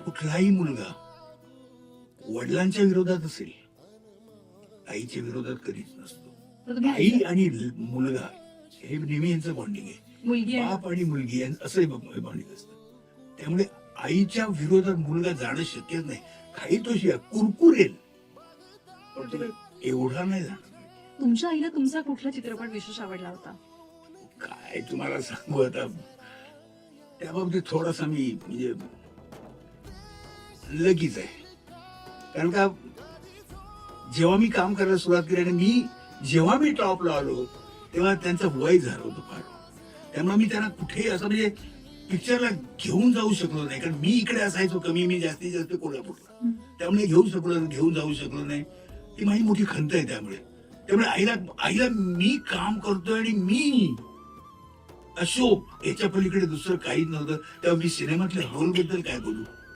कुठलाही मुलगा वडिलांच्या विरोधात असेल, आईच्या विरोधात कधीच नसतो. तर तुम्ही आई आणि मुलगा हे नेहमी यांचं बॉन्डिंग आहे. मुलगी आहे. बाप आणि मुलगी असंही बॉन्डिंग असतं. त्यामुळे आईच्या विरोधात मुलगा जाणं शक्यच नाही. काही तो कुरकुरेल, पण तो एवढा नाही जाणार. तुमच्या आईला तुमचा कुठला चित्रपट विशेष आवडला होता? काय तुम्हाला सांगू आता, त्याबाबतीत थोडासा मी म्हणजे लगीच आहे. कारण का जेव्हा मी काम करायला सुरुवात केली आणि जेव्हा मी टॉपला आलो तेव्हा त्यांचं वय झालं होतं फार. त्यामुळे मी त्यांना कुठेही असं म्हणजे पिक्चरला घेऊन जाऊ शकलो नाही, कारण मी इकडे असायचो कमी, मी जास्तीत जास्त कोल्हापूरला. त्यामुळे घेऊन जाऊ शकलो नाही. ती माझी मोठी खंत आहे. त्यामुळे आईला मी काम करतोय आणि मी अशोक याच्या पलीकडे दुसरं काहीच नव्हतं. तेव्हा मी सिनेमातल्या रोल बद्दल काय बोलू.